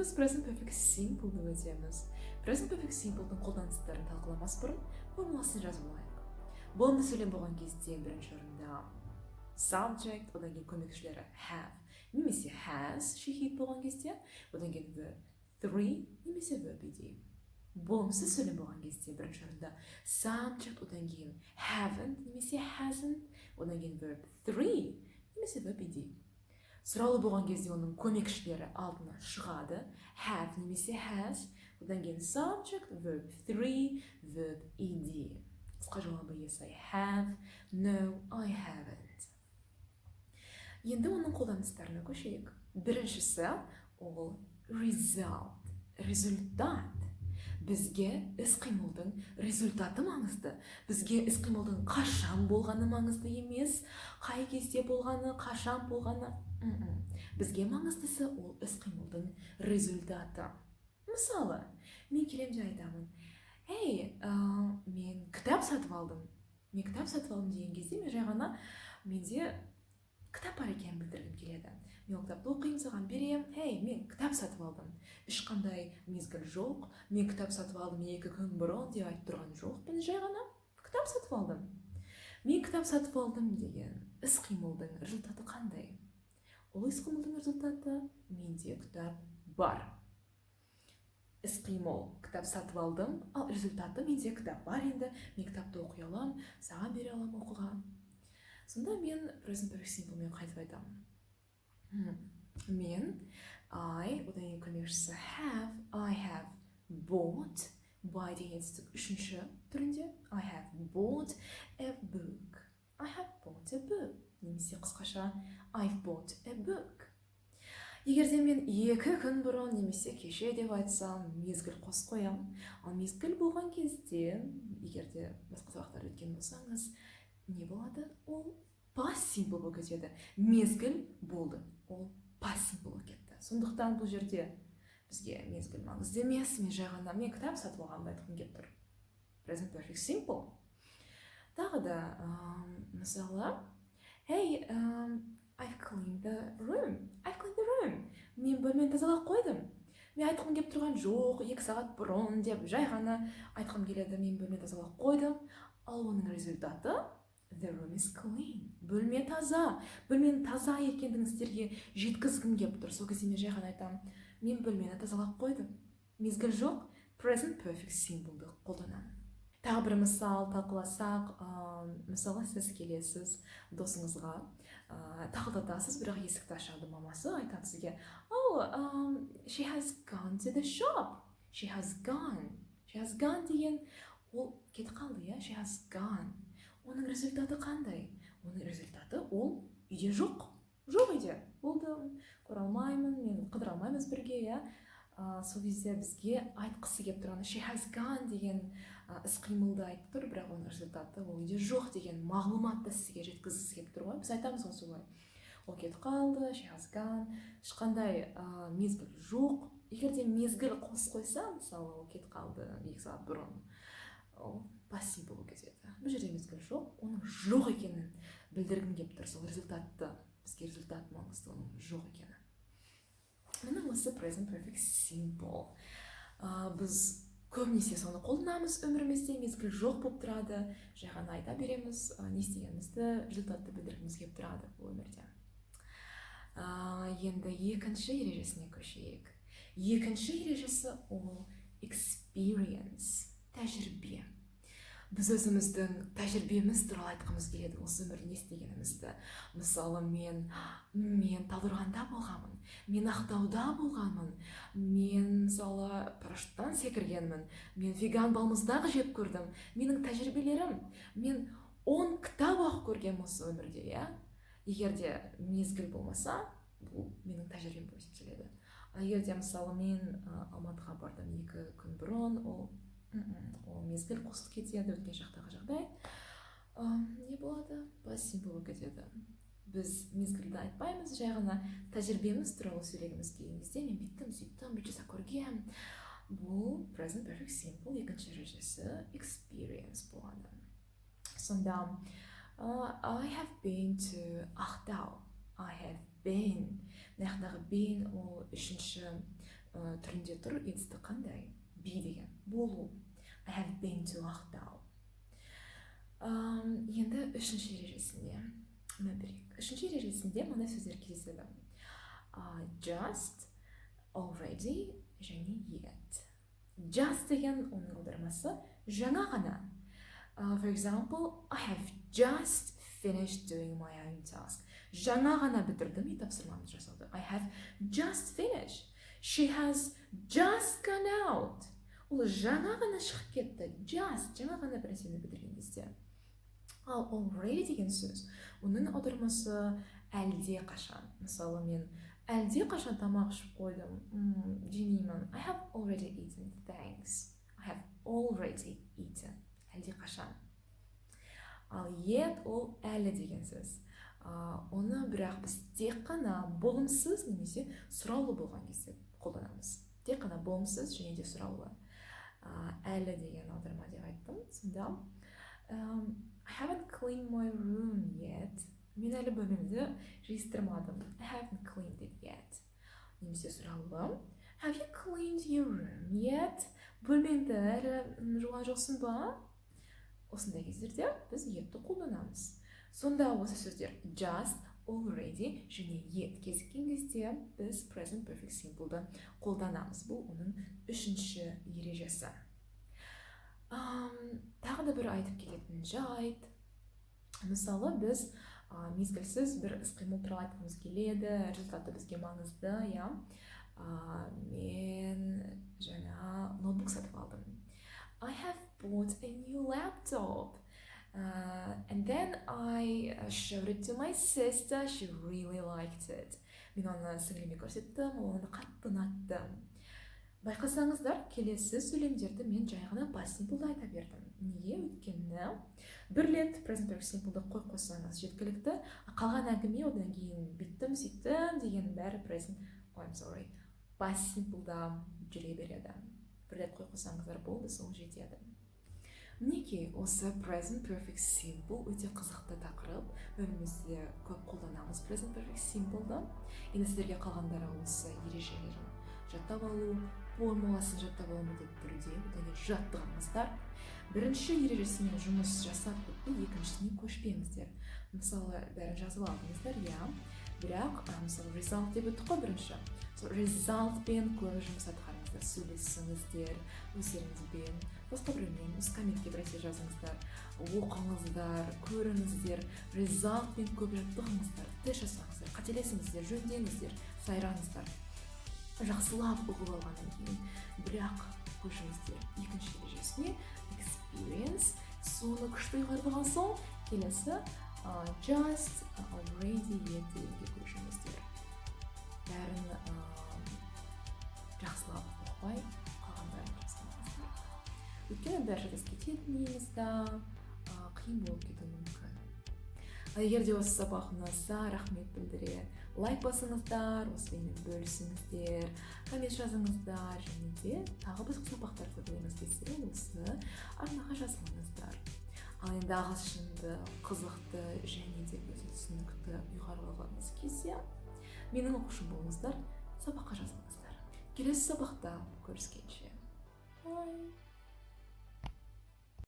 біз present perfect simple'ды өтеміз. Present perfect simple'дың қолданыстарын талқыламас бұрын формуласын жазып алайық. Болымды сөйлем болған кезде бірінші орында subject, одан кейін көмекшілері have немесе has, she болған кезде, одан кейін verb three немесе verb ed. Болымсыз сөйлем болған кезде бірінші орында subject, одан кейін haven't немесе hasn't, одан кейін verb three немесе verb ed. Сұраулы болған кезде оның көмекшілері алдына шығады, have немесе has, одан кейін subject, verb three, verb ed. Қысқа жауабы yes, I have, no, I haven't. Енді оның қолданыстарына көшейік. Біріншісі ол result, результат. Бізге іс-қимылдың результаты маңызды. Бізге іс-қимылдың қашан болғаны маңызды емес, қай кезде болғаны, қашан болғаны. Бізге маңыздысы ол іс-қимылдың результаты. Мысалы, мен келемде айтамын, мен кітап сатып алдым. Мен кітап сатып алдым деген кезде мен жай ғана менде кітап бар екенін білдіргім келеді. Мен ол кітапты оқимын, саған берем, мен кітап сатып алдым. Ешқандай мезгіл жоқ, мен кітап сатып алдым 2 күн бұрын деп айтып тұрған жоқ. Мен жай ғана кітап сатып алдым. Мен кітап сатып алдым деген іс-қимылдың результаты қандай? Ол іс-қимылдың результаты менде кітап бар. Іс-қимыл кітап сатып алдым, ал результаты менде кітап бар енді, мен кітапты оқи аламын, саған бере аламын оқуға. Сонда мен present perfect simple мен қайтып айтамын. Мен, одан кейін көмекшісі I have bought, buy деген сөздік үшінші түрінде, I have bought a book. I have bought a book. Немесе қысқаша I've bought a book. Егерде мен 2 күн бұрын немесе кеше деп айтсам, мезгіл қосып қоямын. Ал мезгіл болған кезде, егерде басқа сабақтар өткен болсаңыз, не болады? Ол past simple болып кетеді. Мезгіл болды. Ол past simple болып кетті. Сондықтан бұл жерде бізге мезгіл маңызды емес, мен жай ғана мен кітап сатып алғанымды айтқым келіп тұр. Present perfect simple. Тағы да, мысалы, I've cleaned the room. I've cleaned the room. Мен бөлмені тазалап қойдым. Мен айтқым келіп тұрған жоқ, 2 сағат бұрын деп жай ғана айтқым келеді, мен бөлмені тазалап қойдым. Ал оның результаты the room is clean. Бөлме таза. Бөлменің таза екендігін сіздерге жеткізгім келіп тұр. Сол кезде мен жай ғана айтамын, мен бөлмені тазалап қойдым. Мезгіл жоқ, present perfect simple'ды қолданамын. Тағы бір мысал талқыласақ, мысалы сіз келесіз досыңызға, тақылдатасыз, бірақ есікті ашады мамасы, айтады сізге, she has gone to the shop. She has gone. She has gone деген ол кетіп қалды, she has gone. Оның результаты қандай? Оның результаты ол үйде жоқ. Жоқ үйде. Болды, көре алмаймын, мен қыдыра алмаймыз бірге, сол кезде бізге айтқысы келіп тұрғаны she has gone деген іс-қимылды айтып тұр, бірақ оның результаты ол үйде жоқ деген мағлұматты сізге жеткізгісі келіп тұр ғой. Біз айтамыз ғой солай. Ол кетіп қалды, she has gone, ешқандай мезгіл жоқ. Егерде мезгіл қосып қойса, мысалы ол кетіп қалды 2 сағат бұрын, ол past simple болып кетеді. Бұл жерде мезгіл жоқ, оның жоқ екенін білдіргім келіп тұр. Сол результатты, бізге результат маңызды, оның жоқ екені. Міне осы present perfect simple. Біз көбінесе соны қолданамыз өмірімізде, мезгіл жоқ болып тұрады, жай ғана айта береміз, не істегенімізді, результатты білдіргіміз келіп тұрады бұл өмірде. Енді екінші ережесіне көшейік. Екінші ережесі ол experience, тәжірибе. Біз өзіміздің тәжірибеміз туралы айтқымыз келеді, осы өмірде не істегенімізді. Мысалы, мен Талдықорғанда болғанмын, мен Ақтауда болғанмын, мен мысалы парашюттан секіргенмін, мен веган балмұздақ жеп көрдім. Менің тәжірибелерім, мен 10 кітап оқып көргенмін осы өмірде, Егерде мезгіл болмаса, бұл менің тәжірибем болып есептеледі. Егерде мысалы мен Алматыға бардым 2 күн бұрын, ол мезгіл қосылып кетеді, өткен шақтағы жағдай. Не болады? Past simple болып кетеді. Біз мезгілді айтпаймыз, жай ғана тәжірибеміз туралы сөйлегіміз келген кезде мен сөйттім, бүйтіп жасап көргенмін. Бұл present perfect simple екінші ережесі experience болады. Сонда I have been to Ақтау. I have been. Мынаяқтағы been ол үшінші түрінде тұр. It's қандай? Be деген. Болу. I have been to Ақтау. Енді үшінші ережесінде. Үшінші ережесінде мына сөздер кездеседі. Just, already және yet. Just деген оның аудармасы жаңа ғана. For example, I have just finished doing my own task. Жаңа ғана бітірдім үй тапсырмамды жасауды. I have just finished. She has just gone out. Ол жаңа ғана шығып кетті. Just, жаңа ғана бір нәрсені бітірген кезде. Ал already деген сөз, оның аудармасы әлде қашан. Мысалы, мен әлде қашан тамақ ішіп қойдым. Жемеймін. I have already eaten. Thanks. I have already eaten. Әлде қашан. Ал yet ол әлі деген сөз. Оны бірақ біз тек қана болымсыз немесе сұраулы болған кезде қолданамыз. Тек қана болымсыз және де сұраулы. Әлі деген аударма деп айттым. Сонда I haven't cleaned my room yet. Мен әлі бөлмемді жиыстырмадым. I haven't cleaned it yet. Немесе сұраулы. Have you cleaned your room yet? Бөлмеңді әлі жуған жоқсың ба? Осындай кездерде біз yet'ті қолданамыз. Сонда осы сөздер just, already және yet кезіккен кезде біз present perfect simple'ды қолданамыз. Бұл оның үшінші ережесі. Тағы да бір айтып кететін жайт. Мысалы, біз мезгілсіз бір іс-қимыл туралы айтқымыз келеді, результаты бізге маңызды, иә. Мен жаңа ноутбук сатып алдым. I have bought a new laptop. And then I showed it to my sister. She really liked it. Мен оны сіңліме көрсеттім, ол оны қатты ұнатты. Байқасаңыздар, келесі сөйлемдерді мен жай ғана past simple'да айта бердім. Неге? Өйткені бір рет present perfect simple'ды қойсаңыз жеткілікті, қалған әңгіме одан кейін биттім, сөйттім деген бәрі past simple'да жүре береді. Бір рет қойсаңыздар болды, сол жетеді. Мінекей, осы present perfect simple өте қызықты тақырып. Өмірімізде көп қолданамыз present perfect simple'ды. Енді сіздерге қалғандары осы ережелерін жаттап алу, формуласын жаттап алу міндетті түрде, одан жаттығыңыздар. Бірінші ережесімен жұмыс жасап бітті, екіншісіне көшпеңіздер. Мысалы, бәрін жазып алдыңыздар, иә. Бірақ, мысалы, result деп өттік қой бірінші. Resultпен көп жұмыс атқарыңыздар, сөйлесіңіздер, өздеріңізбен, басқа біреумен, осы комментке бір нәрсе жазыңыздар, оқыңыздар, көріңіздер, результпен көп жаттығыңыздар, тест жасаңыздар, қателесіңіздер, жөндеңіздер, сайраңыздар. Жақсылап оқып алғаннан кейін, бірақ көшіңіздер екінші ережесіне experience, соны күшті ұйғарылған соң, келесі just, already, yet дегенге көшіңіздер. Бәрін жақсылап оқпай, қалғандарын жасаңыздар. Өйткені бәрі біз кететін емізді, қиын болып кетуі мүмкін. Егер де осы сабақ ұнаса, рахмет білдіре, лайк басыңыздар, осымен бөлісіңіздер, коммент жазыңыздар, және де тағы басқа сабақтарды көргіңіз келсе, осы арнаға жазылыңыздар. Ал енді ағылшынды қызықты және де өте түсінікті ұйғарып алғыңыз келсе, менің оқушым болыңыздар, сабаққа жазылыңыздар. Келесі сабақта көріскенше. Bye.